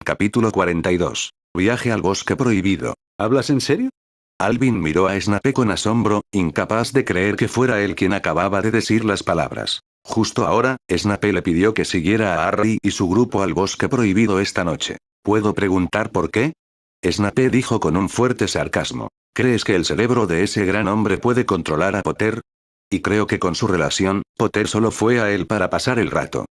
Capítulo 42. Viaje al bosque prohibido. ¿Hablas en serio? Alvin miró a Snape con asombro, incapaz de creer que fuera él quien acababa de decir las palabras. Justo ahora, Snape le pidió que siguiera a Harry y su grupo al bosque prohibido esta noche. ¿Puedo preguntar por qué? Snape dijo con un fuerte sarcasmo. ¿Crees que el cerebro de ese gran hombre puede controlar a Potter? Y creo que con su relación, Potter solo fue a él para pasar el rato.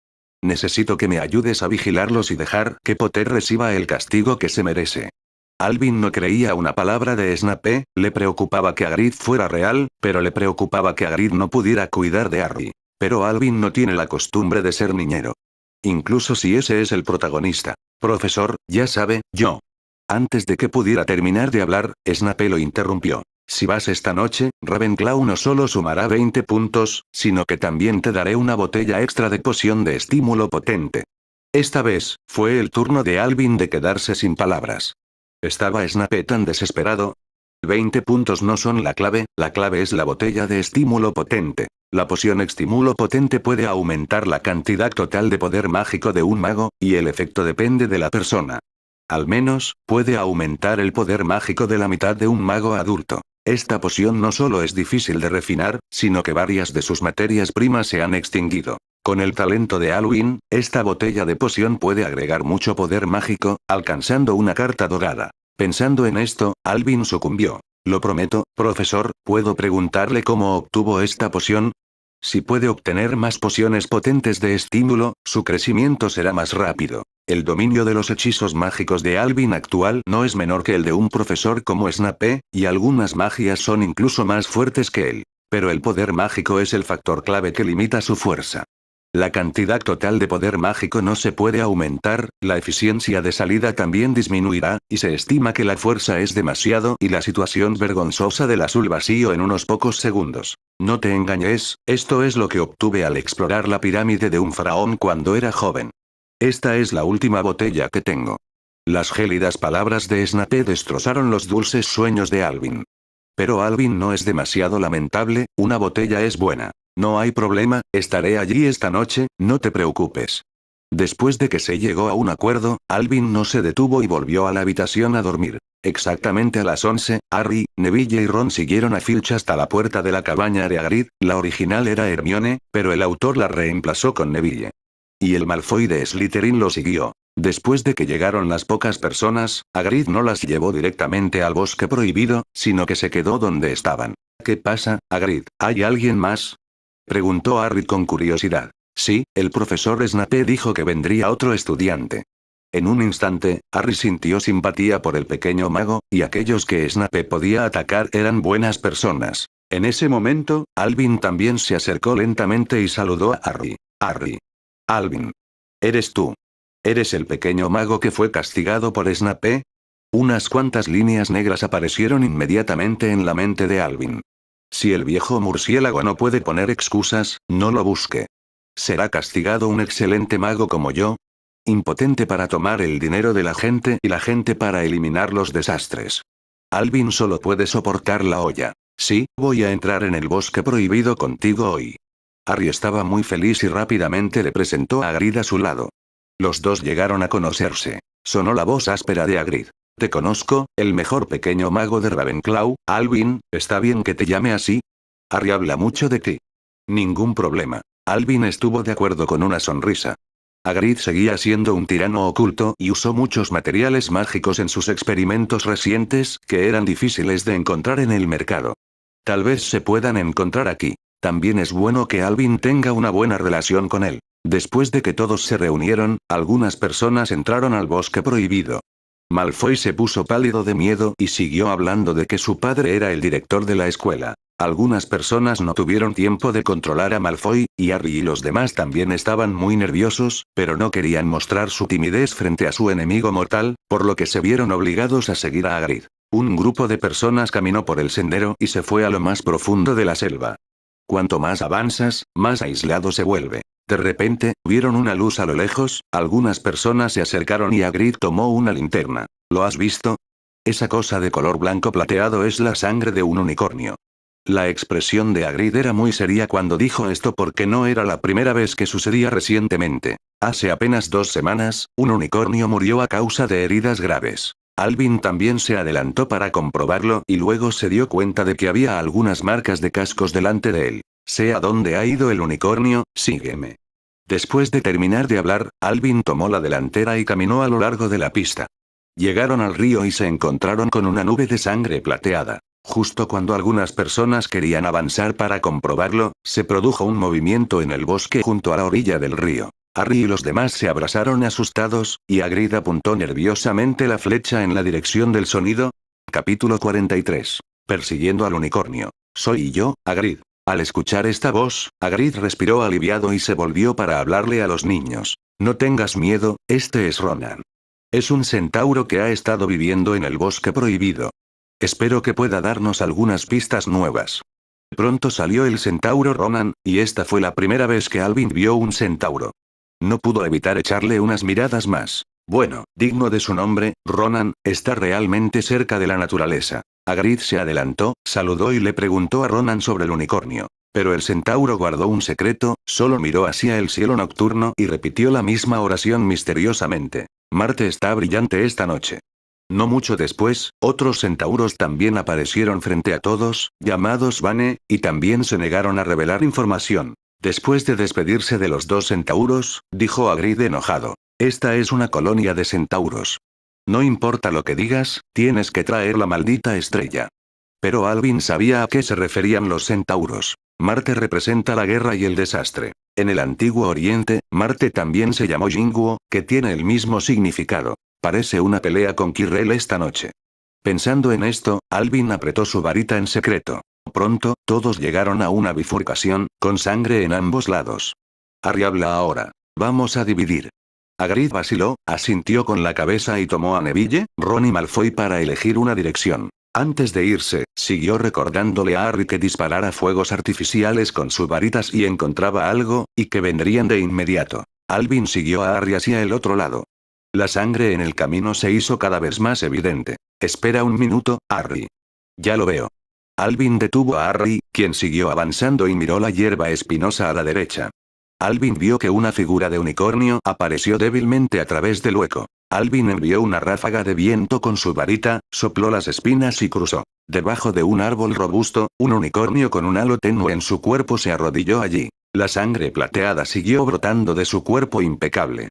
Necesito que me ayudes a vigilarlos y dejar que Potter reciba el castigo que se merece. Alvin no creía una palabra de Snape, le preocupaba que Hagrid fuera real, pero le preocupaba que Hagrid no pudiera cuidar de Harry. Pero Alvin no tiene la costumbre de ser niñero. Incluso si ese es el protagonista. Profesor, ya sabe, yo. Antes de que pudiera terminar de hablar, Snape lo interrumpió. Si vas esta noche, Ravenclaw no solo sumará 20 puntos, sino que también te daré una botella extra de poción de estímulo potente. Esta vez, fue el turno de Alvin de quedarse sin palabras. ¿Estaba Snape tan desesperado? 20 puntos no son la clave es la botella de estímulo potente. La poción estímulo potente puede aumentar la cantidad total de poder mágico de un mago, y el efecto depende de la persona. Al menos, puede aumentar el poder mágico de la mitad de un mago adulto. Esta poción no solo es difícil de refinar, sino que varias de sus materias primas se han extinguido. Con el talento de Alvin, esta botella de poción puede agregar mucho poder mágico, alcanzando una carta dorada. Pensando en esto, Alvin sucumbió. Lo prometo, profesor, ¿puedo preguntarle cómo obtuvo esta poción? Si puede obtener más pociones potentes de estímulo, su crecimiento será más rápido. El dominio de los hechizos mágicos de Alvin actual no es menor que el de un profesor como Snape, y algunas magias son incluso más fuertes que él. Pero el poder mágico es el factor clave que limita su fuerza. La cantidad total de poder mágico no se puede aumentar, la eficiencia de salida también disminuirá, y se estima que la fuerza es demasiado y la situación vergonzosa del azul vacío en unos pocos segundos. No te engañes, esto es lo que obtuve al explorar la pirámide de un faraón cuando era joven. Esta es la última botella que tengo. Las gélidas palabras de Snape destrozaron los dulces sueños de Alvin. Pero Alvin no es demasiado lamentable, una botella es buena. No hay problema, estaré allí esta noche, no te preocupes. Después de que se llegó a un acuerdo, Alvin no se detuvo y volvió a la habitación a dormir. Exactamente a las 11, Harry, Neville y Ron siguieron a Filch hasta la puerta de la cabaña de Hagrid. La original era Hermione, pero el autor la reemplazó con Neville. Y el Malfoy de Slytherin lo siguió. Después de que llegaron las pocas personas, Hagrid no las llevó directamente al bosque prohibido, sino que se quedó donde estaban. ¿Qué pasa, Hagrid? ¿Hay alguien más? Preguntó Harry con curiosidad. Sí, el profesor Snape dijo que vendría otro estudiante. En un instante, Harry sintió simpatía por el pequeño mago, y aquellos que Snape podía atacar eran buenas personas. En ese momento, Alvin también se acercó lentamente y saludó a Harry. Harry. Alvin. ¿Eres tú? ¿Eres el pequeño mago que fue castigado por Snape? Unas cuantas líneas negras aparecieron inmediatamente en la mente de Alvin. Si el viejo murciélago no puede poner excusas, no lo busque. ¿Será castigado un excelente mago como yo? Impotente para tomar el dinero de la gente y la gente para eliminar los desastres. Alvin solo puede soportar la olla. Sí, voy a entrar en el bosque prohibido contigo hoy. Harry estaba muy feliz y rápidamente le presentó a Hagrid a su lado. Los dos llegaron a conocerse. Sonó la voz áspera de Hagrid. Te conozco, el mejor pequeño mago de Ravenclaw. Alvin, ¿está bien que te llame así? Harry habla mucho de ti. Ningún problema. Alvin estuvo de acuerdo con una sonrisa. Hagrid seguía siendo un tirano oculto y usó muchos materiales mágicos en sus experimentos recientes, que eran difíciles de encontrar en el mercado. Tal vez se puedan encontrar aquí. También es bueno que Alvin tenga una buena relación con él. Después de que todos se reunieron, algunas personas entraron al bosque prohibido. Malfoy se puso pálido de miedo y siguió hablando de que su padre era el director de la escuela. Algunas personas no tuvieron tiempo de controlar a Malfoy, y Harry y los demás también estaban muy nerviosos, pero no querían mostrar su timidez frente a su enemigo mortal, por lo que se vieron obligados a seguir a Hagrid. Un grupo de personas caminó por el sendero y se fue a lo más profundo de la selva. Cuanto más avanzas, más aislado se vuelve. De repente, vieron una luz a lo lejos, algunas personas se acercaron y Hagrid tomó una linterna. ¿Lo has visto? Esa cosa de color blanco plateado es la sangre de un unicornio. La expresión de Hagrid era muy seria cuando dijo esto porque no era la primera vez que sucedía recientemente. Hace apenas 2 semanas, un unicornio murió a causa de heridas graves. Alvin también se adelantó para comprobarlo y luego se dio cuenta de que había algunas marcas de cascos delante de él. Sé a dónde ha ido el unicornio, sígueme. Después de terminar de hablar, Alvin tomó la delantera y caminó a lo largo de la pista. Llegaron al río y se encontraron con una nube de sangre plateada. Justo cuando algunas personas querían avanzar para comprobarlo, se produjo un movimiento en el bosque junto a la orilla del río. Harry y los demás se abrazaron asustados, y Hagrid apuntó nerviosamente la flecha en la dirección del sonido. Capítulo 43. Persiguiendo al unicornio. Soy yo, Hagrid. Al escuchar esta voz, Hagrid respiró aliviado y se volvió para hablarle a los niños. No tengas miedo, este es Ronan. Es un centauro que ha estado viviendo en el bosque prohibido. Espero que pueda darnos algunas pistas nuevas. Pronto salió el centauro Ronan, y esta fue la primera vez que Alvin vio un centauro. No pudo evitar echarle unas miradas más. Bueno, digno de su nombre, Ronan, está realmente cerca de la naturaleza. Hagrid se adelantó, saludó y le preguntó a Ronan sobre el unicornio. Pero el centauro guardó un secreto, solo miró hacia el cielo nocturno y repitió la misma oración misteriosamente. Marte está brillante esta noche. No mucho después, otros centauros también aparecieron frente a todos, llamados Vane, y también se negaron a revelar información. Después de despedirse de los dos centauros, dijo Hagrid enojado. Esta es una colonia de centauros. No importa lo que digas, tienes que traer la maldita estrella. Pero Alvin sabía a qué se referían los centauros. Marte representa la guerra y el desastre. En el antiguo Oriente, Marte también se llamó Jinguo, que tiene el mismo significado. Parece una pelea con Quirrell esta noche. Pensando en esto, Alvin apretó su varita en secreto. Pronto, todos llegaron a una bifurcación, con sangre en ambos lados. Harry habla ahora. Vamos a dividir. Hagrid vaciló, asintió con la cabeza y tomó a Neville, Ron y Malfoy para elegir una dirección. Antes de irse, siguió recordándole a Harry que disparara fuegos artificiales con su varita si encontraba algo, y que vendrían de inmediato. Alvin siguió a Harry hacia el otro lado. La sangre en el camino se hizo cada vez más evidente. Espera un minuto, Harry. Ya lo veo. Alvin detuvo a Harry, quien siguió avanzando y miró la hierba espinosa a la derecha. Alvin vio que una figura de unicornio apareció débilmente a través del hueco. Alvin envió una ráfaga de viento con su varita, sopló las espinas y cruzó. Debajo de un árbol robusto, un unicornio con un halo tenue en su cuerpo se arrodilló allí. La sangre plateada siguió brotando de su cuerpo impecable.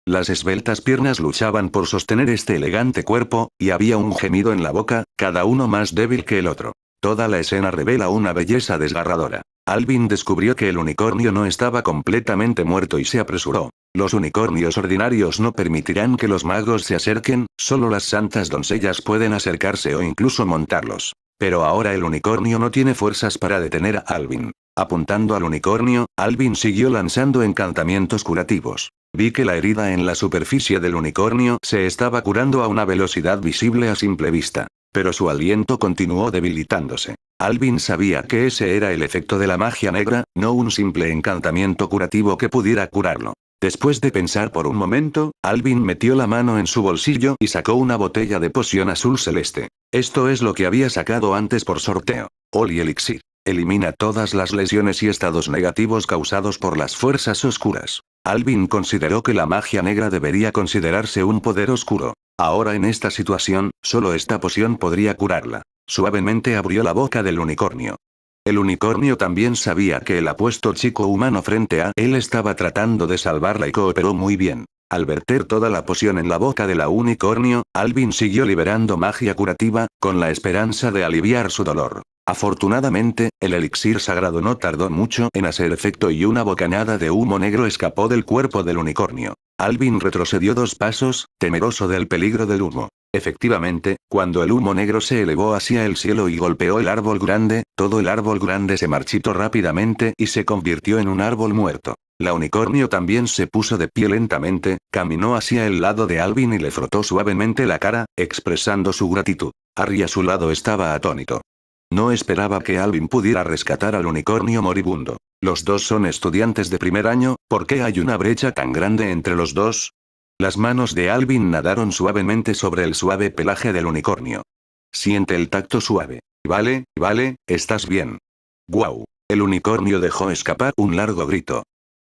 Las esbeltas piernas luchaban por sostener este elegante cuerpo, y había un gemido en la boca, cada uno más débil que el otro. Toda la escena revela una belleza desgarradora. Alvin descubrió que el unicornio no estaba completamente muerto y se apresuró. Los unicornios ordinarios no permitirán que los magos se acerquen, solo las santas doncellas pueden acercarse o incluso montarlos. Pero ahora el unicornio no tiene fuerzas para detener a Alvin. Apuntando al unicornio, Alvin siguió lanzando encantamientos curativos. Vi que la herida en la superficie del unicornio se estaba curando a una velocidad visible a simple vista. Pero su aliento continuó debilitándose. Alvin sabía que ese era el efecto de la magia negra, no un simple encantamiento curativo que pudiera curarlo. Después de pensar por un momento, Alvin metió la mano en su bolsillo y sacó una botella de poción azul celeste. Esto es lo que había sacado antes por sorteo. Holy Elixir. Elimina todas las lesiones y estados negativos causados por las fuerzas oscuras. Alvin consideró que la magia negra debería considerarse un poder oscuro. Ahora en esta situación, solo esta poción podría curarla. Suavemente abrió la boca del unicornio. El unicornio también sabía que el apuesto chico humano frente a él estaba tratando de salvarla y cooperó muy bien. Al verter toda la poción en la boca de la unicornio, Alvin siguió liberando magia curativa, con la esperanza de aliviar su dolor. Afortunadamente, el elixir sagrado no tardó mucho en hacer efecto y una bocanada de humo negro escapó del cuerpo del unicornio. Alvin retrocedió 2 pasos, temeroso del peligro del humo. Efectivamente, cuando el humo negro se elevó hacia el cielo y golpeó el árbol grande, todo el árbol grande se marchitó rápidamente y se convirtió en un árbol muerto. La unicornio también se puso de pie lentamente, caminó hacia el lado de Alvin y le frotó suavemente la cara, expresando su gratitud. Harry a su lado estaba atónito. No esperaba que Alvin pudiera rescatar al unicornio moribundo. Los dos son estudiantes de primer año, ¿por qué hay una brecha tan grande entre los dos? Las manos de Alvin nadaron suavemente sobre el suave pelaje del unicornio. Siente el tacto suave. Vale, estás bien. Guau. El unicornio dejó escapar un largo grito.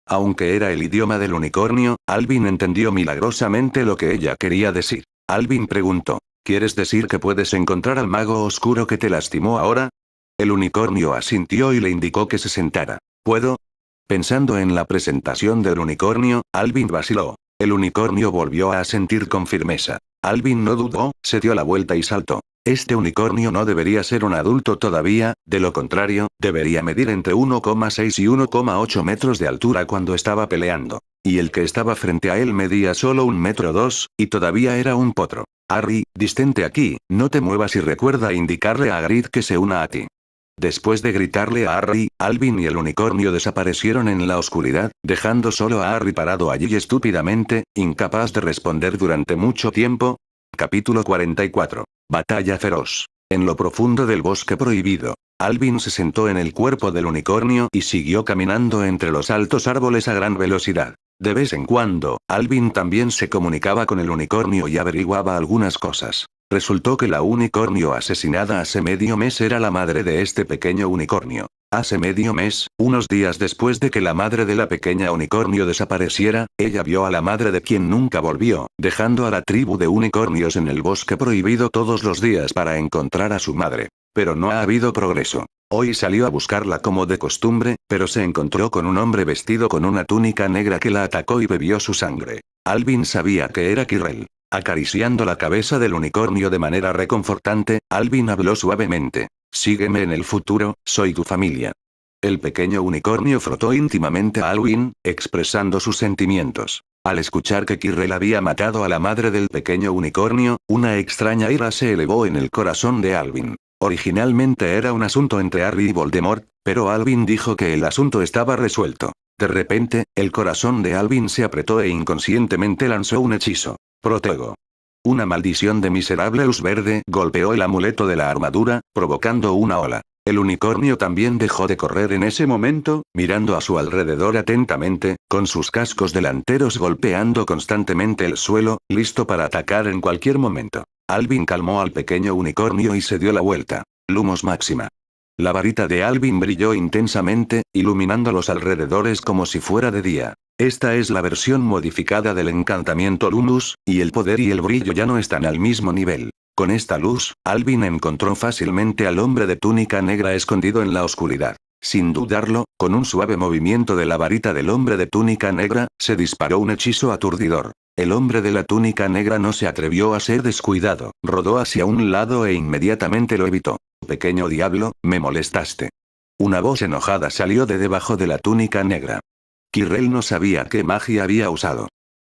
Aunque era el idioma del unicornio, Alvin entendió milagrosamente lo que ella quería decir. Alvin preguntó, ¿quieres decir que puedes encontrar al mago oscuro que te lastimó ahora? El unicornio asintió y le indicó que se sentara. ¿Puedo? Pensando en la presentación del unicornio, Alvin vaciló. El unicornio volvió a asentir con firmeza. Alvin no dudó, se dio la vuelta y saltó. Este unicornio no debería ser un adulto todavía, de lo contrario, debería medir entre 1,6 y 1,8 metros de altura cuando estaba peleando. Y el que estaba frente a él medía solo 1,2 metros, y todavía era un potro. Harry, distente aquí, no te muevas y recuerda indicarle a Hagrid que se una a ti. Después de gritarle a Harry, Alvin y el unicornio desaparecieron en la oscuridad, dejando solo a Harry parado allí estúpidamente, incapaz de responder durante mucho tiempo. Capítulo 44. Batalla feroz. En lo profundo del bosque prohibido, Alvin se sentó en el cuerpo del unicornio y siguió caminando entre los altos árboles a gran velocidad. De vez en cuando, Alvin también se comunicaba con el unicornio y averiguaba algunas cosas. Resultó que la unicornio asesinada hace medio mes era la madre de este pequeño unicornio. Hace medio mes, unos días después de que la madre de la pequeña unicornio desapareciera, ella vio a la madre de quien nunca volvió, dejando a la tribu de unicornios en el bosque prohibido todos los días para encontrar a su madre. Pero no ha habido progreso. Hoy salió a buscarla como de costumbre, pero se encontró con un hombre vestido con una túnica negra que la atacó y bebió su sangre. Alvin sabía que era Quirrell. Acariciando la cabeza del unicornio de manera reconfortante, Alvin habló suavemente. Sígueme en el futuro, soy tu familia. El pequeño unicornio frotó íntimamente a Alvin, expresando sus sentimientos. Al escuchar que Quirrell había matado a la madre del pequeño unicornio, una extraña ira se elevó en el corazón de Alvin. Originalmente era un asunto entre Harry y Voldemort, pero Alvin dijo que el asunto estaba resuelto. De repente, el corazón de Alvin se apretó e inconscientemente lanzó un hechizo. Protego. Una maldición de miserable luz verde golpeó el amuleto de la armadura, provocando una ola. El unicornio también dejó de correr en ese momento, mirando a su alrededor atentamente, con sus cascos delanteros golpeando constantemente el suelo, listo para atacar en cualquier momento. Alvin calmó al pequeño unicornio y se dio la vuelta. Lumos máxima. La varita de Alvin brilló intensamente, iluminando los alrededores como si fuera de día. Esta es la versión modificada del encantamiento Lumos, y el poder y el brillo ya no están al mismo nivel. Con esta luz, Alvin encontró fácilmente al hombre de túnica negra escondido en la oscuridad. Sin dudarlo, con un suave movimiento de la varita del hombre de túnica negra, se disparó un hechizo aturdidor. El hombre de la túnica negra no se atrevió a ser descuidado, rodó hacia un lado e inmediatamente lo evitó. Pequeño diablo, me molestaste. Una voz enojada salió de debajo de la túnica negra. Quirrell no sabía qué magia había usado.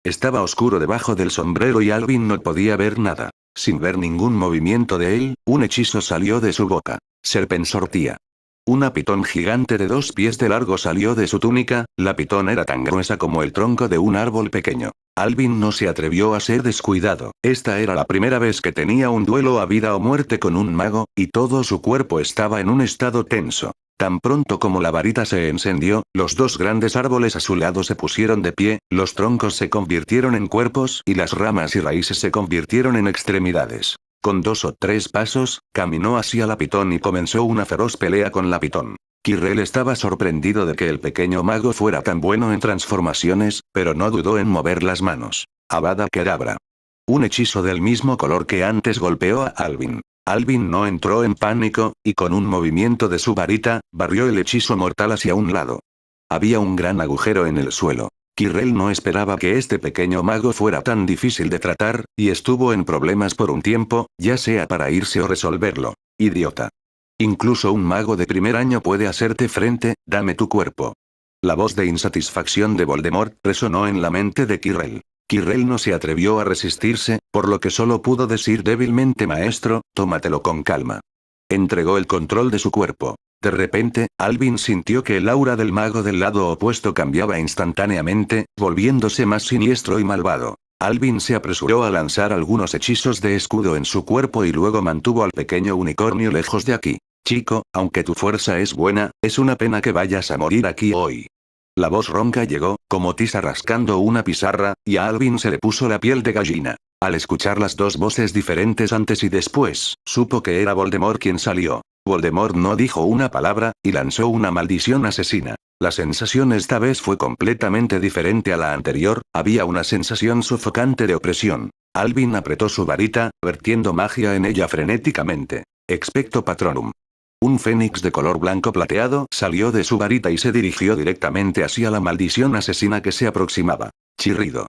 Estaba oscuro debajo del sombrero y Alvin no podía ver nada. Sin ver ningún movimiento de él, un hechizo salió de su boca. Serpensortía. Una pitón gigante de 2 pies de largo salió de su túnica, la pitón era tan gruesa como el tronco de un árbol pequeño. Alvin no se atrevió a ser descuidado. Esta era la primera vez que tenía un duelo a vida o muerte con un mago, y todo su cuerpo estaba en un estado tenso. Tan pronto como la varita se encendió, los 2 grandes árboles a su lado se pusieron de pie, los troncos se convirtieron en cuerpos y las ramas y raíces se convirtieron en extremidades. Con 2 o 3 pasos, caminó hacia la pitón y comenzó una feroz pelea con la pitón. Quirrell estaba sorprendido de que el pequeño mago fuera tan bueno en transformaciones, pero no dudó en mover las manos. Avada Kedavra. Un hechizo del mismo color que antes golpeó a Alvin. Alvin no entró en pánico, y con un movimiento de su varita, barrió el hechizo mortal hacia un lado. Había un gran agujero en el suelo. Quirrell no esperaba que este pequeño mago fuera tan difícil de tratar, y estuvo en problemas por un tiempo, ya sea para irse o resolverlo. Idiota. Incluso un mago de primer año puede hacerte frente, dame tu cuerpo. La voz de insatisfacción de Voldemort resonó en la mente de Quirrell. Quirrell no se atrevió a resistirse, por lo que solo pudo decir débilmente: maestro, tómatelo con calma. Entregó el control de su cuerpo. De repente, Alvin sintió que el aura del mago del lado opuesto cambiaba instantáneamente, volviéndose más siniestro y malvado. Alvin se apresuró a lanzar algunos hechizos de escudo en su cuerpo y luego mantuvo al pequeño unicornio lejos de aquí. Chico, aunque tu fuerza es buena, es una pena que vayas a morir aquí hoy. La voz ronca llegó, como tiza rascando una pizarra, y a Alvin se le puso la piel de gallina. Al escuchar las 2 voces diferentes antes y después, supo que era Voldemort quien salió. Voldemort no dijo una palabra, y lanzó una maldición asesina. La sensación esta vez fue completamente diferente a la anterior, había una sensación sofocante de opresión. Alvin apretó su varita, vertiendo magia en ella frenéticamente. Expecto Patronum. Un fénix de color blanco plateado salió de su varita y se dirigió directamente hacia la maldición asesina que se aproximaba. Chirrido.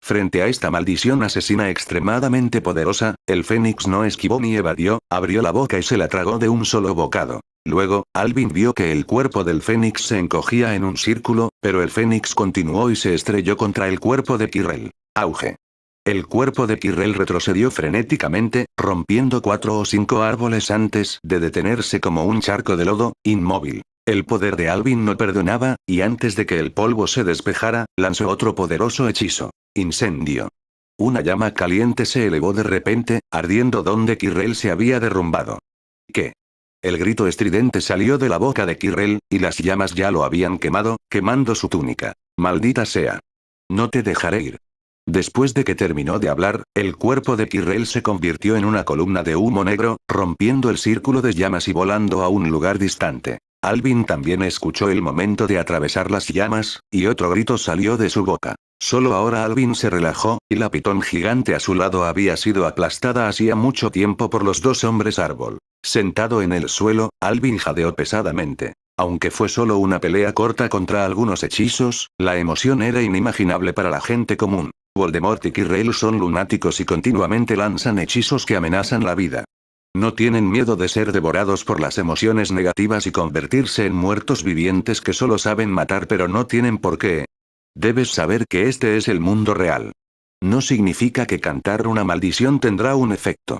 Frente a esta maldición asesina extremadamente poderosa, el fénix no esquivó ni evadió, abrió la boca y se la tragó de un solo bocado. Luego, Alvin vio que el cuerpo del fénix se encogía en un círculo, pero el fénix continuó y se estrelló contra el cuerpo de Quirrell. Auge. El cuerpo de Quirrell retrocedió frenéticamente, rompiendo 4 o 5 árboles antes de detenerse como un charco de lodo, inmóvil. El poder de Alvin no perdonaba, y antes de que el polvo se despejara, lanzó otro poderoso hechizo. Incendio. Una llama caliente se elevó de repente, ardiendo donde Quirrell se había derrumbado. ¿Qué? El grito estridente salió de la boca de Quirrell, y las llamas ya lo habían quemado, quemando su túnica. Maldita sea. No te dejaré ir. Después de que terminó de hablar, el cuerpo de Quirrell se convirtió en una columna de humo negro, rompiendo el círculo de llamas y volando a un lugar distante. Alvin también escuchó el momento de atravesar las llamas, y otro grito salió de su boca. Solo ahora Alvin se relajó, y la pitón gigante a su lado había sido aplastada hacía mucho tiempo por los dos hombres árbol. Sentado en el suelo, Alvin jadeó pesadamente. Aunque fue solo una pelea corta contra algunos hechizos, la emoción era inimaginable para la gente común. Voldemort y Quirrell son lunáticos y continuamente lanzan hechizos que amenazan la vida. No tienen miedo de ser devorados por las emociones negativas y convertirse en muertos vivientes que solo saben matar pero no tienen por qué. Debes saber que este es el mundo real. No significa que cantar una maldición tendrá un efecto.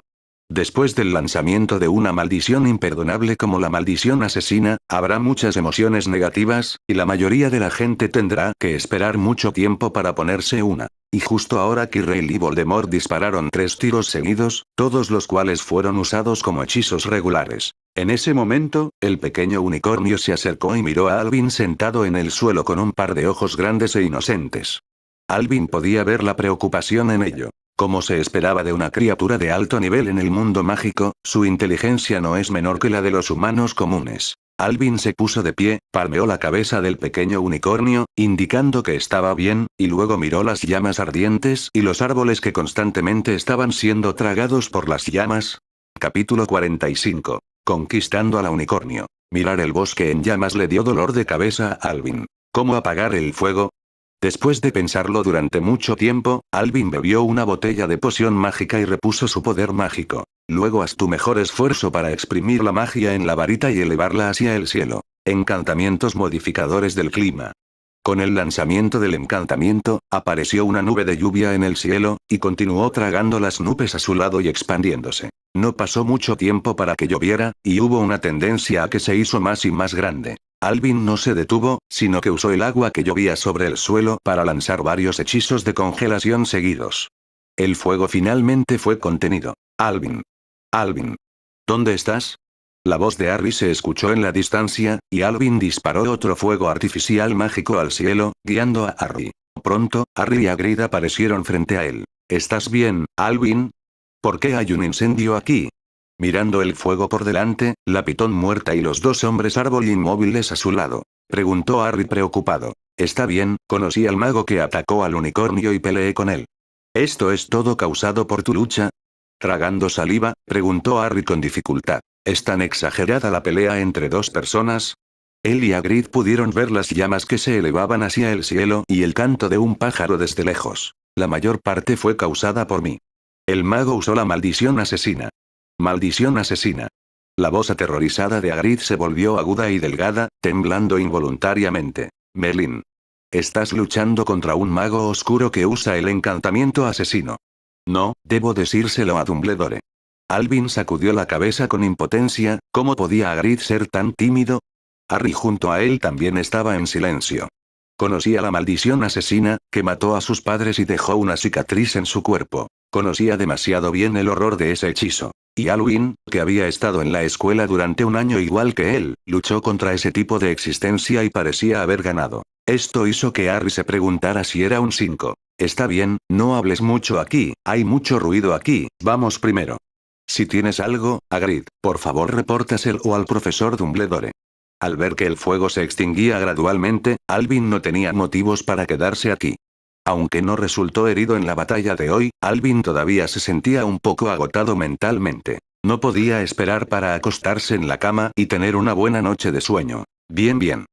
Después del lanzamiento de una maldición imperdonable como la maldición asesina, habrá muchas emociones negativas, y la mayoría de la gente tendrá que esperar mucho tiempo para ponerse una. Y justo ahora Quirrell y Voldemort dispararon 3 tiros seguidos, todos los cuales fueron usados como hechizos regulares. En ese momento, el pequeño unicornio se acercó y miró a Alvin sentado en el suelo con un par de ojos grandes e inocentes. Alvin podía ver la preocupación en ello. Como se esperaba de una criatura de alto nivel en el mundo mágico, su inteligencia no es menor que la de los humanos comunes. Alvin se puso de pie, palmeó la cabeza del pequeño unicornio, indicando que estaba bien, y luego miró las llamas ardientes y los árboles que constantemente estaban siendo tragados por las llamas. Capítulo 45. Conquistando a la unicornio. Mirar el bosque en llamas le dio dolor de cabeza a Alvin. ¿Cómo apagar el fuego? Después de pensarlo durante mucho tiempo, Alvin bebió una botella de poción mágica y repuso su poder mágico. Luego haz tu mejor esfuerzo para exprimir la magia en la varita y elevarla hacia el cielo. Encantamientos modificadores del clima. Con el lanzamiento del encantamiento, apareció una nube de lluvia en el cielo, y continuó tragando las nubes a su lado y expandiéndose. No pasó mucho tiempo para que lloviera, y hubo una tendencia a que se hizo más y más grande. Alvin no se detuvo, sino que usó el agua que llovía sobre el suelo para lanzar varios hechizos de congelación seguidos. El fuego finalmente fue contenido. Alvin. Alvin. ¿Dónde estás? La voz de Harry se escuchó en la distancia, y Alvin disparó otro fuego artificial mágico al cielo, guiando a Harry. Pronto, Harry y Hagrid aparecieron frente a él. ¿Estás bien, Alvin? ¿Por qué hay un incendio aquí? Mirando el fuego por delante, la pitón muerta y los dos hombres árbol inmóviles a su lado. Preguntó Harry preocupado. Está bien, conocí al mago que atacó al unicornio y peleé con él. ¿Esto es todo causado por tu lucha? Tragando saliva, preguntó Harry con dificultad. ¿Es tan exagerada la pelea entre dos personas? Él y Hagrid pudieron ver las llamas que se elevaban hacia el cielo y el canto de un pájaro desde lejos. La mayor parte fue causada por mí. El mago usó la maldición asesina. Maldición asesina. La voz aterrorizada de Hagrid se volvió aguda y delgada, temblando involuntariamente. Merlin. Estás luchando contra un mago oscuro que usa el encantamiento asesino. No, debo decírselo a Dumbledore. Alvin sacudió la cabeza con impotencia, ¿cómo podía Hagrid ser tan tímido? Harry junto a él también estaba en silencio. Conocía la maldición asesina, que mató a sus padres y dejó una cicatriz en su cuerpo. Conocía demasiado bien el horror de ese hechizo. Y Alvin, que había estado en la escuela durante un año igual que él, luchó contra ese tipo de existencia y parecía haber ganado. Esto hizo que Harry se preguntara si era un 5. Está bien, no hables mucho aquí, hay mucho ruido aquí, vamos primero. Si tienes algo, Hagrid, por favor repórtaselo al profesor Dumbledore. Al ver que el fuego se extinguía gradualmente, Alvin no tenía motivos para quedarse aquí. Aunque no resultó herido en la batalla de hoy, Alvin todavía se sentía un poco agotado mentalmente. No podía esperar para acostarse en la cama y tener una buena noche de sueño. Bien.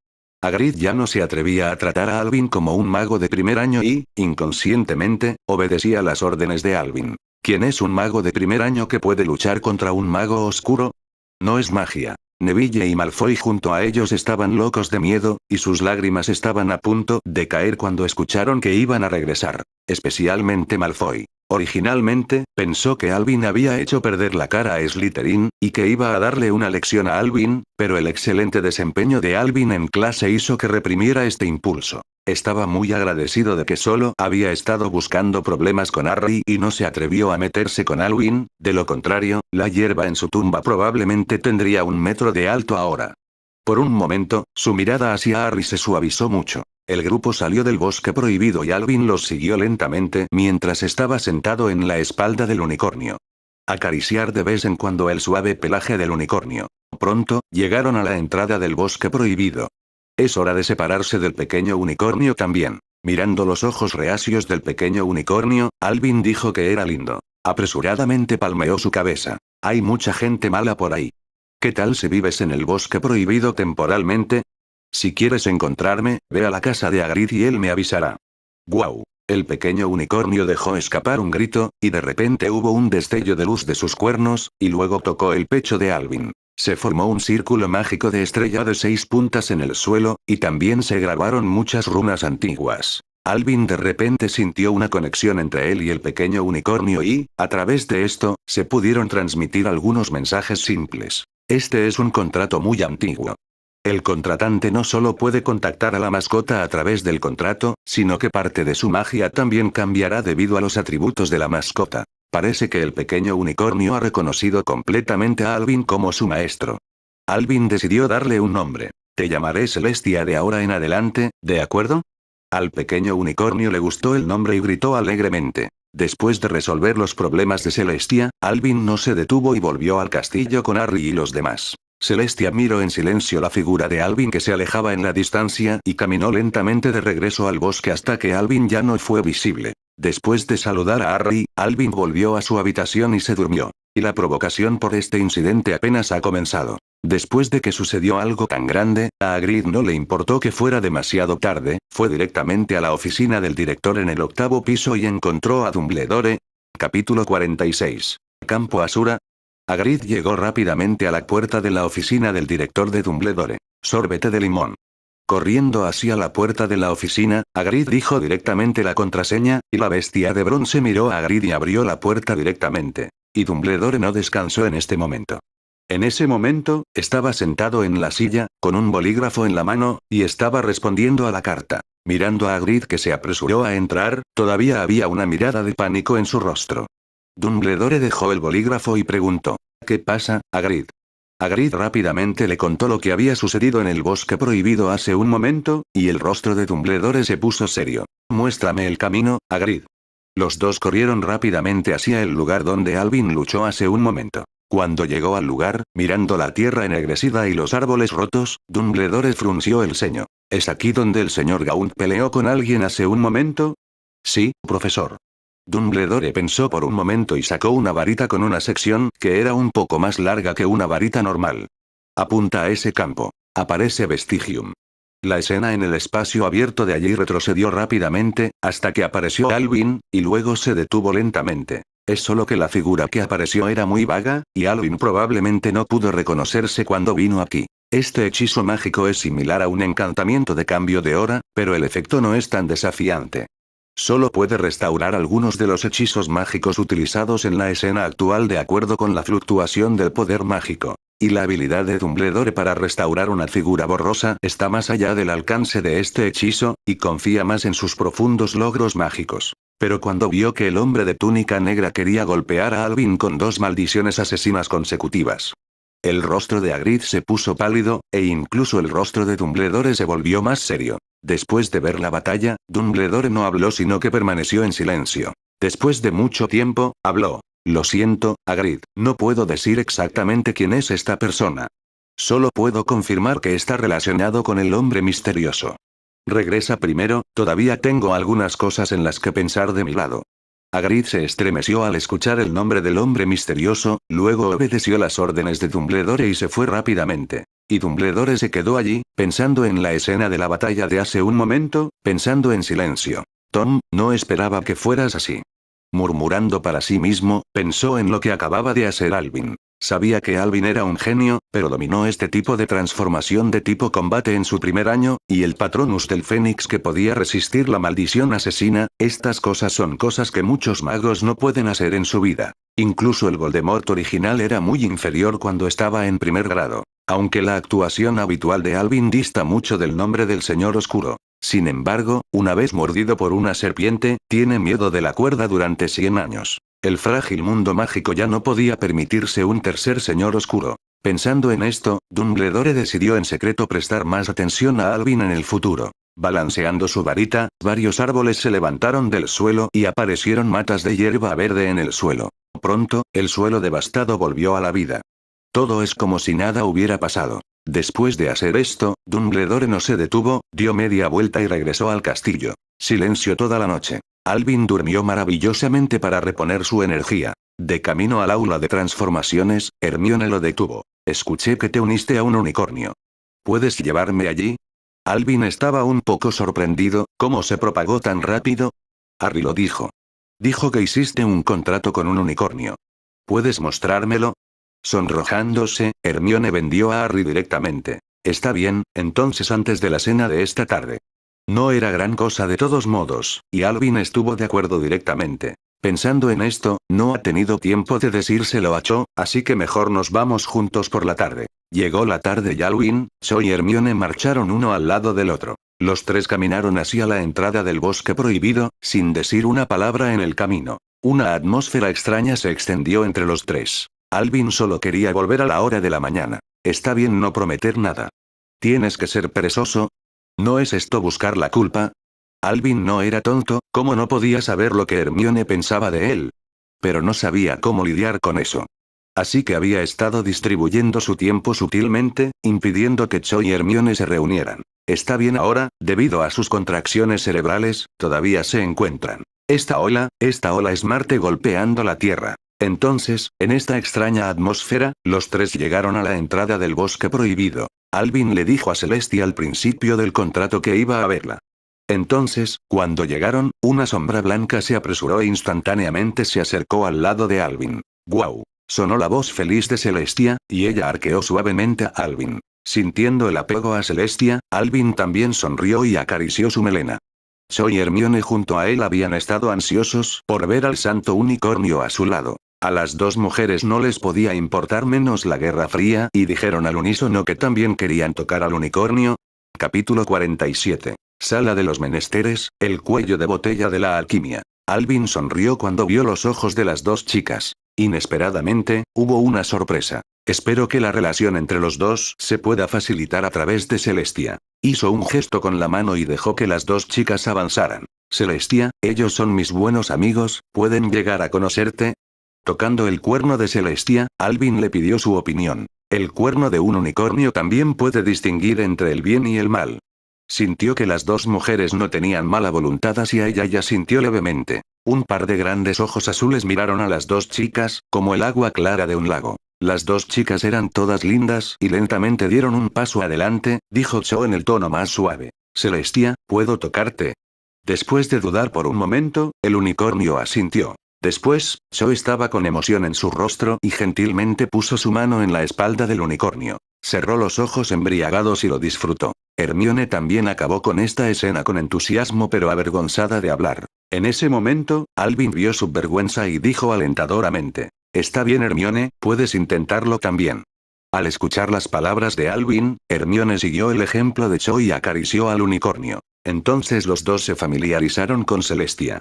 Hagrid ya no se atrevía a tratar a Alvin como un mago de primer año y, inconscientemente, obedecía las órdenes de Alvin. ¿Quién es un mago de primer año que puede luchar contra un mago oscuro? No es magia. Neville y Malfoy junto a ellos estaban locos de miedo, y sus lágrimas estaban a punto de caer cuando escucharon que iban a regresar. Especialmente Malfoy. Originalmente, pensó que Alvin había hecho perder la cara a Slytherin, y que iba a darle una lección a Alvin, pero el excelente desempeño de Alvin en clase hizo que reprimiera este impulso. Estaba muy agradecido de que solo había estado buscando problemas con Harry y no se atrevió a meterse con Alvin, de lo contrario, la hierba en su tumba probablemente tendría 1 metro de alto ahora. Por un momento, su mirada hacia Harry se suavizó mucho. El grupo salió del bosque prohibido y Alvin los siguió lentamente mientras estaba sentado en la espalda del unicornio. Acariciar de vez en cuando el suave pelaje del unicornio. Pronto, llegaron a la entrada del bosque prohibido. Es hora de separarse del pequeño unicornio también. Mirando los ojos reacios del pequeño unicornio, Alvin dijo que era lindo. Apresuradamente palmeó su cabeza. Hay mucha gente mala por ahí. ¿Qué tal si vives en el bosque prohibido temporalmente? Si quieres encontrarme, ve a la casa de Hagrid y él me avisará. ¡Guau! El pequeño unicornio dejó escapar un grito, y de repente hubo un destello de luz de sus cuernos, y luego tocó el pecho de Alvin. Se formó un círculo mágico de estrella de 6 puntas en el suelo, y también se grabaron muchas runas antiguas. Alvin de repente sintió una conexión entre él y el pequeño unicornio y, a través de esto, se pudieron transmitir algunos mensajes simples. Este es un contrato muy antiguo. El contratante no solo puede contactar a la mascota a través del contrato, sino que parte de su magia también cambiará debido a los atributos de la mascota. Parece que el pequeño unicornio ha reconocido completamente a Alvin como su maestro. Alvin decidió darle un nombre. Te llamaré Celestia de ahora en adelante, ¿de acuerdo? Al pequeño unicornio le gustó el nombre y gritó alegremente. Después de resolver los problemas de Celestia, Alvin no se detuvo y volvió al castillo con Harry y los demás. Celestia miró en silencio la figura de Alvin que se alejaba en la distancia y caminó lentamente de regreso al bosque hasta que Alvin ya no fue visible. Después de saludar a Harry, Alvin volvió a su habitación y se durmió. Y la provocación por este incidente apenas ha comenzado. Después de que sucedió algo tan grande, a Hagrid no le importó que fuera demasiado tarde, fue directamente a la oficina del director en el 8º piso y encontró a Dumbledore. Capítulo 46. Campo Asura. Hagrid llegó rápidamente a la puerta de la oficina del director de Dumbledore. Sorbete de limón. Corriendo hacia la puerta de la oficina, Hagrid dijo directamente la contraseña, y la bestia de bronce miró a Hagrid y abrió la puerta directamente. Y Dumbledore no descansó en este momento. En ese momento, estaba sentado en la silla, con un bolígrafo en la mano, y estaba respondiendo a la carta. Mirando a Hagrid que se apresuró a entrar, todavía había una mirada de pánico en su rostro. Dumbledore dejó el bolígrafo y preguntó. ¿Qué pasa, Hagrid? Hagrid rápidamente le contó lo que había sucedido en el bosque prohibido hace un momento, y el rostro de Dumbledore se puso serio. Muéstrame el camino, Hagrid. Los dos corrieron rápidamente hacia el lugar donde Alvin luchó hace un momento. Cuando llegó al lugar, mirando la tierra ennegrecida y los árboles rotos, Dumbledore frunció el ceño. ¿Es aquí donde el señor Gaunt peleó con alguien hace un momento? Sí, profesor. Dumbledore pensó por un momento y sacó una varita con una sección que era un poco más larga que una varita normal. Apunta a ese campo. Aparece Vestigium. La escena en el espacio abierto de allí retrocedió rápidamente, hasta que apareció Alvin, y luego se detuvo lentamente. Es solo que la figura que apareció era muy vaga, y Alvin probablemente no pudo reconocerse cuando vino aquí. Este hechizo mágico es similar a un encantamiento de cambio de hora, pero el efecto no es tan desafiante. Solo puede restaurar algunos de los hechizos mágicos utilizados en la escena actual de acuerdo con la fluctuación del poder mágico. Y la habilidad de Dumbledore para restaurar una figura borrosa está más allá del alcance de este hechizo, y confía más en sus profundos logros mágicos. Pero cuando vio que el hombre de túnica negra quería golpear a Alvin con 2 maldiciones asesinas consecutivas. El rostro de Hagrid se puso pálido, e incluso el rostro de Dumbledore se volvió más serio. Después de ver la batalla, Dumbledore no habló sino que permaneció en silencio. Después de mucho tiempo, habló. Lo siento, Hagrid, no puedo decir exactamente quién es esta persona. Solo puedo confirmar que está relacionado con el hombre misterioso. Regresa primero, todavía tengo algunas cosas en las que pensar de mi lado. Hagrid se estremeció al escuchar el nombre del hombre misterioso, luego obedeció las órdenes de Dumbledore y se fue rápidamente. Y Dumbledore se quedó allí, pensando en la escena de la batalla de hace un momento, pensando en silencio. Tom, no esperaba que fueras así. Murmurando para sí mismo, pensó en lo que acababa de hacer Alvin. Sabía que Alvin era un genio, pero dominó este tipo de transformación de tipo combate en su primer año, y el Patronus del Fénix que podía resistir la maldición asesina. Estas cosas son cosas que muchos magos no pueden hacer en su vida. Incluso el Voldemort original era muy inferior cuando estaba en primer grado. Aunque la actuación habitual de Alvin dista mucho del nombre del Señor Oscuro. Sin embargo, una vez mordido por una serpiente, tiene miedo de la cuerda durante 100 años. El frágil mundo mágico ya no podía permitirse un tercer Señor Oscuro. Pensando en esto, Dumbledore decidió en secreto prestar más atención a Alvin en el futuro. Balanceando su varita, varios árboles se levantaron del suelo y aparecieron matas de hierba verde en el suelo. Pronto, el suelo devastado volvió a la vida. Todo es como si nada hubiera pasado. Después de hacer esto, Dumbledore no se detuvo, dio media vuelta y regresó al castillo. Silencio toda la noche. Alvin durmió maravillosamente para reponer su energía. De camino al aula de transformaciones, Hermione lo detuvo. Escuché que te uniste a un unicornio. ¿Puedes llevarme allí? Alvin estaba un poco sorprendido, ¿cómo se propagó tan rápido? Harry lo dijo. Dijo que hiciste un contrato con un unicornio. ¿Puedes mostrármelo? Sonrojándose, Hermione vendió a Harry directamente. Está bien, entonces antes de la cena de esta tarde. No era gran cosa de todos modos, y Alvin estuvo de acuerdo directamente. Pensando en esto, no ha tenido tiempo de decírselo a Cho, así que mejor nos vamos juntos por la tarde. Llegó la tarde y Alvin, Cho y Hermione marcharon uno al lado del otro. Los tres caminaron hacia la entrada del bosque prohibido, sin decir una palabra en el camino. Una atmósfera extraña se extendió entre los tres. Alvin solo quería volver a la hora de la mañana. Está bien no prometer nada. Tienes que ser perezoso. ¿No es esto buscar la culpa? Alvin no era tonto, ¿cómo no podía saber lo que Hermione pensaba de él? Pero no sabía cómo lidiar con eso. Así que había estado distribuyendo su tiempo sutilmente, impidiendo que Cho y Hermione se reunieran. Está bien ahora, debido a sus contracciones cerebrales, todavía se encuentran. Esta ola es Marte golpeando la Tierra. Entonces, en esta extraña atmósfera, los tres llegaron a la entrada del bosque prohibido. Alvin le dijo a Celestia al principio del contrato que iba a verla. Entonces, cuando llegaron, una sombra blanca se apresuró e instantáneamente se acercó al lado de Alvin. ¡Guau! Sonó la voz feliz de Celestia, y ella arqueó suavemente a Alvin. Sintiendo el apego a Celestia, Alvin también sonrió y acarició su melena. Cho y Hermione junto a él habían estado ansiosos por ver al santo unicornio a su lado. A las dos mujeres no les podía importar menos la Guerra Fría y dijeron al unísono que también querían tocar al unicornio. Capítulo 47. Sala de los menesteres, el cuello de botella de la alquimia. Alvin sonrió cuando vio los ojos de las dos chicas. Inesperadamente, hubo una sorpresa. Espero que la relación entre los dos se pueda facilitar a través de Celestia. Hizo un gesto con la mano y dejó que las dos chicas avanzaran. Celestia, ellos son mis buenos amigos, ¿pueden llegar a conocerte? Tocando el cuerno de Celestia, Alvin le pidió su opinión. El cuerno de un unicornio también puede distinguir entre el bien y el mal. Sintió que las dos mujeres no tenían mala voluntad hacia ella y asintió levemente. Un par de grandes ojos azules miraron a las dos chicas, como el agua clara de un lago. Las dos chicas eran todas lindas y lentamente dieron un paso adelante, dijo Cho en el tono más suave. Celestia, ¿puedo tocarte? Después de dudar por un momento, el unicornio asintió. Después, Cho estaba con emoción en su rostro y gentilmente puso su mano en la espalda del unicornio. Cerró los ojos embriagados y lo disfrutó. Hermione también acabó con esta escena con entusiasmo pero avergonzada de hablar. En ese momento, Alvin vio su vergüenza y dijo alentadoramente. Está bien Hermione, puedes intentarlo también. Al escuchar las palabras de Alvin, Hermione siguió el ejemplo de Cho y acarició al unicornio. Entonces los dos se familiarizaron con Celestia.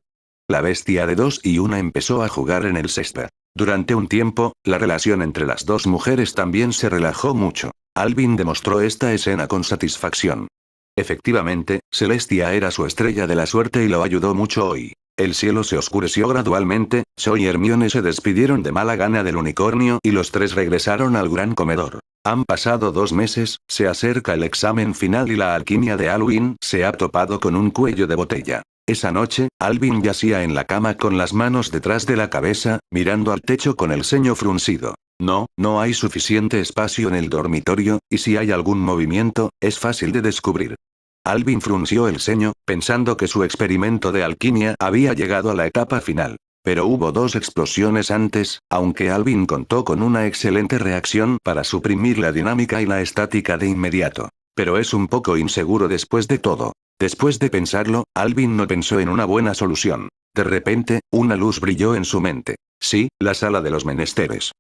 La bestia de 2 y 1 empezó a jugar en el césped. Durante un tiempo, la relación entre las dos mujeres también se relajó mucho. Alvin demostró esta escena con satisfacción. Efectivamente, Celestia era su estrella de la suerte y lo ayudó mucho hoy. El cielo se oscureció gradualmente, Cho y Hermione se despidieron de mala gana del unicornio y los tres regresaron al gran comedor. Han pasado 2 meses, se acerca el examen final y la alquimia de Alvin se ha topado con un cuello de botella. Esa noche, Alvin yacía en la cama con las manos detrás de la cabeza, mirando al techo con el ceño fruncido. No hay suficiente espacio en el dormitorio, y si hay algún movimiento, es fácil de descubrir. Alvin frunció el ceño, pensando que su experimento de alquimia había llegado a la etapa final. Pero hubo 2 explosiones antes, aunque Alvin contó con una excelente reacción para suprimir la dinámica y la estática de inmediato. Pero es un poco inseguro después de todo. Después de pensarlo, Alvin no pensó en una buena solución. De repente, una luz brilló en su mente. Sí, la sala de los menesteres.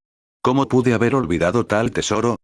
¿Cómo pude haber olvidado tal tesoro?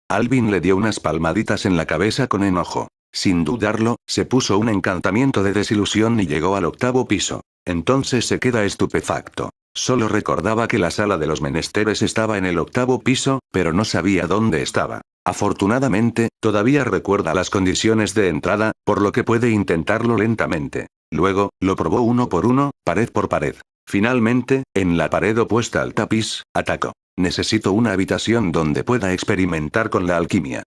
Alvin le dio unas palmaditas en la cabeza con enojo. Sin dudarlo, se puso un encantamiento de desilusión y llegó al 8º piso. Entonces se queda estupefacto. Solo recordaba que la sala de los menesteres estaba en el 8º piso, pero no sabía dónde estaba. Afortunadamente, todavía recuerda las condiciones de entrada, por lo que puede intentarlo lentamente. Luego, lo probó uno por uno, pared por pared. Finalmente, en la pared opuesta al tapiz, atacó. Necesito una habitación donde pueda experimentar con la alquimia.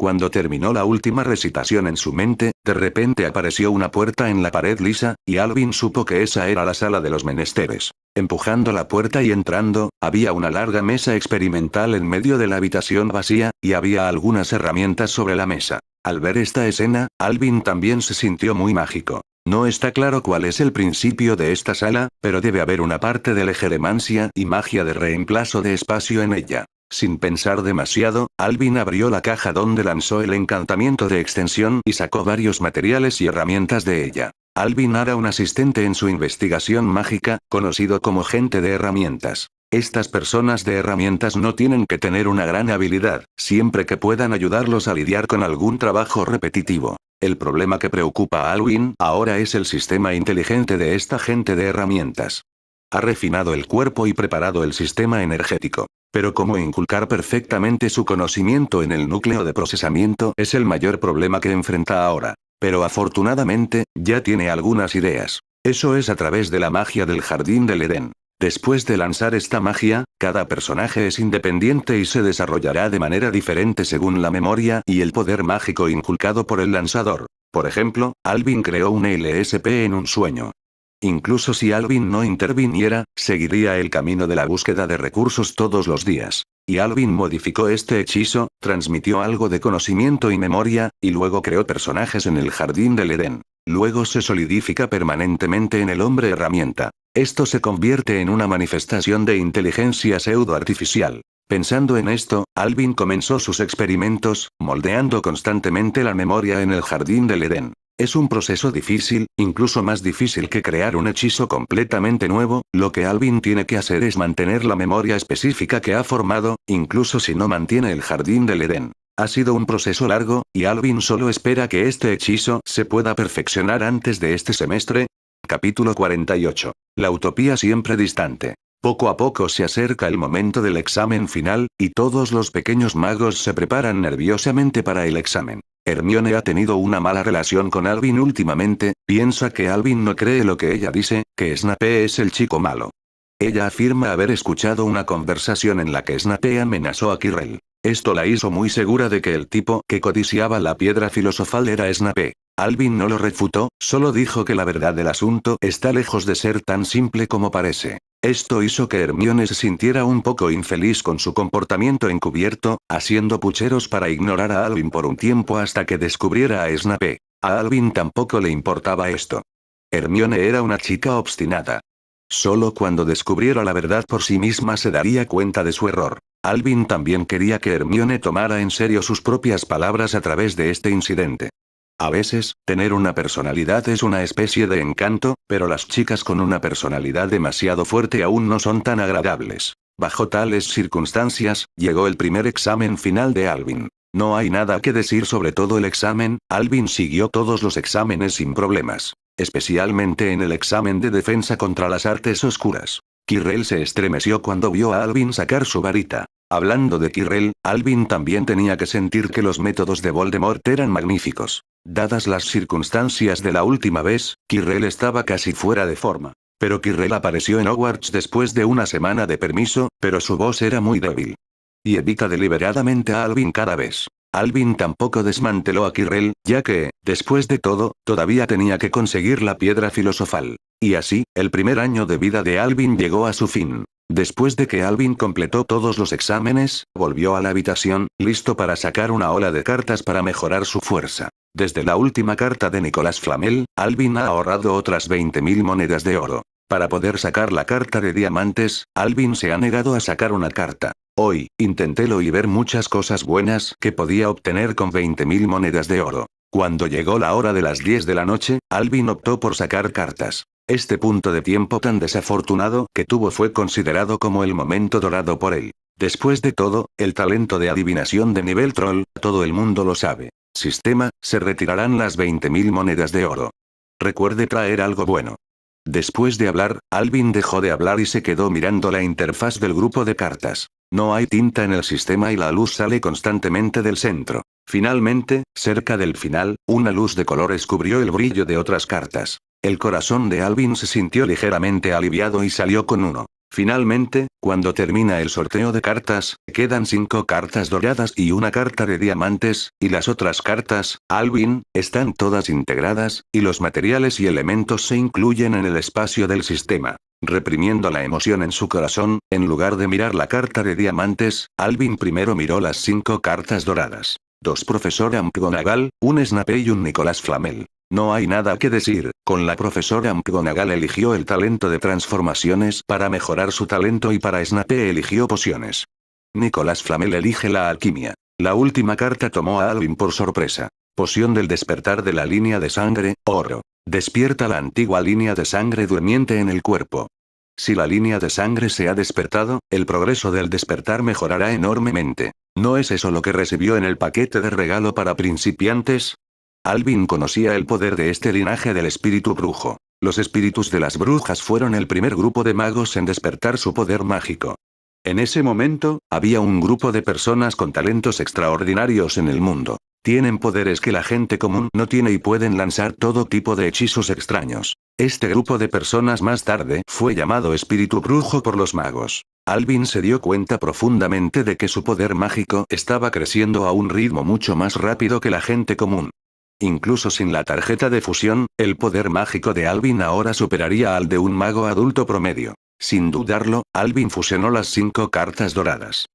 Cuando terminó la última recitación en su mente, de repente apareció una puerta en la pared lisa, y Alvin supo que esa era la sala de los menesteres. Empujando la puerta y entrando, había una larga mesa experimental en medio de la habitación vacía, y había algunas herramientas sobre la mesa. Al ver esta escena, Alvin también se sintió muy mágico. No está claro cuál es el principio de esta sala, pero debe haber una parte de legeremancia y magia de reemplazo de espacio en ella. Sin pensar demasiado, Alvin abrió la caja donde lanzó el encantamiento de extensión y sacó varios materiales y herramientas de ella. Alvin era un asistente en su investigación mágica, conocido como gente de herramientas. Estas personas de herramientas no tienen que tener una gran habilidad, siempre que puedan ayudarlos a lidiar con algún trabajo repetitivo. El problema que preocupa a Alvin ahora es el sistema inteligente de esta gente de herramientas. Ha refinado el cuerpo y preparado el sistema energético. Pero cómo inculcar perfectamente su conocimiento en el núcleo de procesamiento es el mayor problema que enfrenta ahora. Pero afortunadamente, ya tiene algunas ideas. Eso es a través de la magia del Jardín del Edén. Después de lanzar esta magia, cada personaje es independiente y se desarrollará de manera diferente según la memoria y el poder mágico inculcado por el lanzador. Por ejemplo, Alvin creó un LSP en un sueño. Incluso si Alvin no interviniera, seguiría el camino de la búsqueda de recursos todos los días. Y Alvin modificó este hechizo, transmitió algo de conocimiento y memoria, y luego creó personajes en el Jardín del Edén. Luego se solidifica permanentemente en el hombre herramienta. Esto se convierte en una manifestación de inteligencia pseudo-artificial. Pensando en esto, Alvin comenzó sus experimentos, moldeando constantemente la memoria en el Jardín del Edén. Es un proceso difícil, incluso más difícil que crear un hechizo completamente nuevo. Lo que Alvin tiene que hacer es mantener la memoria específica que ha formado, incluso si no mantiene el Jardín del Edén. Ha sido un proceso largo, y Alvin solo espera que este hechizo se pueda perfeccionar antes de este semestre. Capítulo 48. La utopía siempre distante. Poco a poco se acerca el momento del examen final, y todos los pequeños magos se preparan nerviosamente para el examen. Hermione ha tenido una mala relación con Alvin últimamente, piensa que Alvin no cree lo que ella dice, que Snape es el chico malo. Ella afirma haber escuchado una conversación en la que Snape amenazó a Quirrell. Esto la hizo muy segura de que el tipo que codiciaba la piedra filosofal era Snape. Alvin no lo refutó, solo dijo que la verdad del asunto está lejos de ser tan simple como parece. Esto hizo que Hermione se sintiera un poco infeliz con su comportamiento encubierto, haciendo pucheros para ignorar a Alvin por un tiempo hasta que descubriera a Snape. A Alvin tampoco le importaba esto. Hermione era una chica obstinada. Solo cuando descubriera la verdad por sí misma se daría cuenta de su error. Alvin también quería que Hermione tomara en serio sus propias palabras a través de este incidente. A veces, tener una personalidad es una especie de encanto, pero las chicas con una personalidad demasiado fuerte aún no son tan agradables. Bajo tales circunstancias, llegó el primer examen final de Alvin. No hay nada que decir sobre todo el examen, Alvin siguió todos los exámenes sin problemas. Especialmente en el examen de defensa contra las artes oscuras. Quirrell se estremeció cuando vio a Alvin sacar su varita. Hablando de Quirrell, Alvin también tenía que sentir que los métodos de Voldemort eran magníficos. Dadas las circunstancias de la última vez, Quirrell estaba casi fuera de forma. Pero Quirrell apareció en Hogwarts después de una semana de permiso, pero su voz era muy débil. Y evita deliberadamente a Alvin cada vez. Alvin tampoco desmanteló a Quirrell, ya que, después de todo, todavía tenía que conseguir la piedra filosofal. Y así, el primer año de vida de Alvin llegó a su fin. Después de que Alvin completó todos los exámenes, volvió a la habitación, listo para sacar una ola de cartas para mejorar su fuerza. Desde la última carta de Nicolas Flamel, Alvin ha ahorrado otras 20.000 monedas de oro. Para poder sacar la carta de diamantes, Alvin se ha negado a sacar una carta. Hoy, intentélo y ver muchas cosas buenas que podía obtener con 20.000 monedas de oro. Cuando llegó la hora de las 10 de la noche, Alvin optó por sacar cartas. Este punto de tiempo tan desafortunado que tuvo fue considerado como el momento dorado por él. Después de todo, el talento de adivinación de nivel troll, todo el mundo lo sabe. Sistema, se retirarán las 20.000 monedas de oro. Recuerde traer algo bueno. Después de hablar, Alvin dejó de hablar y se quedó mirando la interfaz del grupo de cartas. No hay tinta en el sistema y la luz sale constantemente del centro. Finalmente, cerca del final, una luz de colores cubrió el brillo de otras cartas. El corazón de Alvin se sintió ligeramente aliviado y salió con uno. Finalmente, cuando termina el sorteo de cartas, quedan 5 cartas doradas y una carta de diamantes, y las otras cartas, Alvin, están todas integradas, y los materiales y elementos se incluyen en el espacio del sistema. Reprimiendo la emoción en su corazón, en lugar de mirar la carta de diamantes, Alvin primero miró las 5 cartas doradas. 2 Profesor McGonagall, un Snape y un Nicolas Flamel. No hay nada que decir, con la profesora McGonagall eligió el talento de transformaciones para mejorar su talento y para Snape eligió pociones. Nicolas Flamel elige la alquimia. La última carta tomó a Alvin por sorpresa. Poción del despertar de la línea de sangre, oro. Despierta la antigua línea de sangre durmiente en el cuerpo. Si la línea de sangre se ha despertado, el progreso del despertar mejorará enormemente. ¿No es eso lo que recibió en el paquete de regalo para principiantes? Alvin conocía el poder de este linaje del espíritu brujo. Los espíritus de las brujas fueron el primer grupo de magos en despertar su poder mágico. En ese momento, había un grupo de personas con talentos extraordinarios en el mundo. Tienen poderes que la gente común no tiene y pueden lanzar todo tipo de hechizos extraños. Este grupo de personas más tarde fue llamado espíritu brujo por los magos. Alvin se dio cuenta profundamente de que su poder mágico estaba creciendo a un ritmo mucho más rápido que la gente común. Incluso sin la tarjeta de fusión, el poder mágico de Alvin ahora superaría al de un mago adulto promedio. Sin dudarlo, Alvin fusionó las 5 cartas doradas.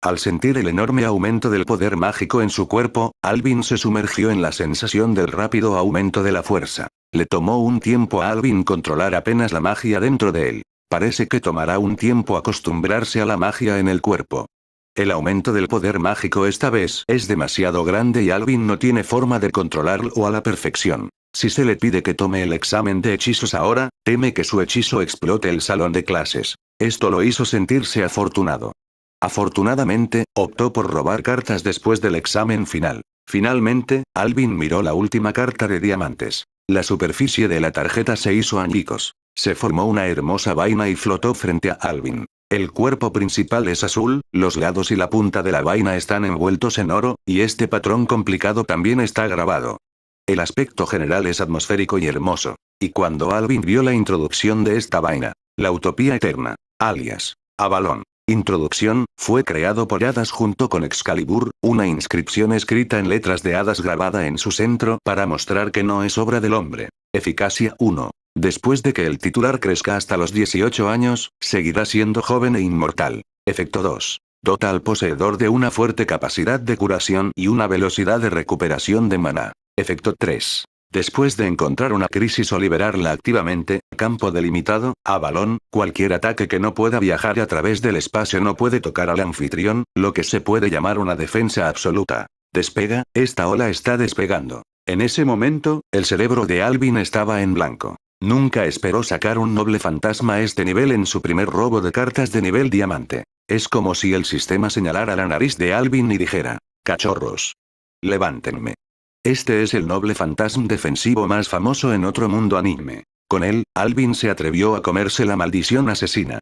Al sentir el enorme aumento del poder mágico en su cuerpo, Alvin se sumergió en la sensación del rápido aumento de la fuerza. Le tomó un tiempo a Alvin controlar apenas la magia dentro de él. Parece que tomará un tiempo acostumbrarse a la magia en el cuerpo. El aumento del poder mágico esta vez es demasiado grande y Alvin no tiene forma de controlarlo a la perfección. Si se le pide que tome el examen de hechizos ahora, teme que su hechizo explote el salón de clases. Esto lo hizo sentirse afortunado. Afortunadamente, optó por robar cartas después del examen final. Finalmente, Alvin miró la última carta de diamantes. La superficie de la tarjeta se hizo añicos. Se formó una hermosa vaina y flotó frente a Alvin. El cuerpo principal es azul, los lados y la punta de la vaina están envueltos en oro, y este patrón complicado también está grabado. El aspecto general es atmosférico y hermoso. Y cuando Alvin vio la introducción de esta vaina, la utopía eterna, alias, Avalon. Introducción, fue creado por hadas junto con Excalibur, una inscripción escrita en letras de hadas grabada en su centro para mostrar que no es obra del hombre. Eficacia 1. Después de que el titular crezca hasta los 18 años, seguirá siendo joven e inmortal. Efecto 2. Dota al poseedor de una fuerte capacidad de curación y una velocidad de recuperación de maná. Efecto 3. Después de encontrar una crisis o liberarla activamente, campo delimitado, Avalon, cualquier ataque que no pueda viajar a través del espacio no puede tocar al anfitrión, lo que se puede llamar una defensa absoluta. Despega, esta ola está despegando. En ese momento, el cerebro de Alvin estaba en blanco. Nunca esperó sacar un noble fantasma a este nivel en su primer robo de cartas de nivel diamante. Es como si el sistema señalara la nariz de Alvin y dijera: «Cachorros. Levántenme». Este es el noble fantasma defensivo más famoso en otro mundo anime. Con él, Alvin se atrevió a comerse la maldición asesina.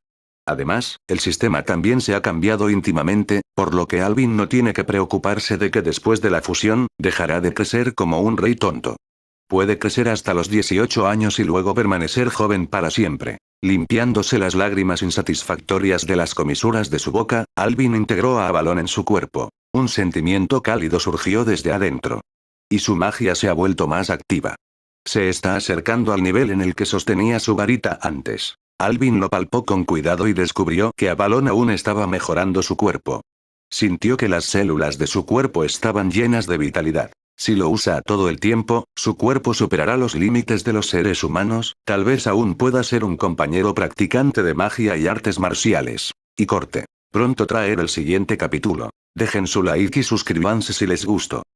Además, el sistema también se ha cambiado íntimamente, por lo que Alvin no tiene que preocuparse de que después de la fusión, dejará de crecer como un rey tonto. Puede crecer hasta los 18 años y luego permanecer joven para siempre. Limpiándose las lágrimas insatisfactorias de las comisuras de su boca, Alvin integró a Avalon en su cuerpo. Un sentimiento cálido surgió desde adentro. Y su magia se ha vuelto más activa. Se está acercando al nivel en el que sostenía su varita antes. Alvin lo palpó con cuidado y descubrió que Avalon aún estaba mejorando su cuerpo. Sintió que las células de su cuerpo estaban llenas de vitalidad. Si lo usa todo el tiempo, su cuerpo superará los límites de los seres humanos, tal vez aún pueda ser un compañero practicante de magia y artes marciales. Y corte. Pronto traer el siguiente capítulo. Dejen su like y suscríbanse si les gustó.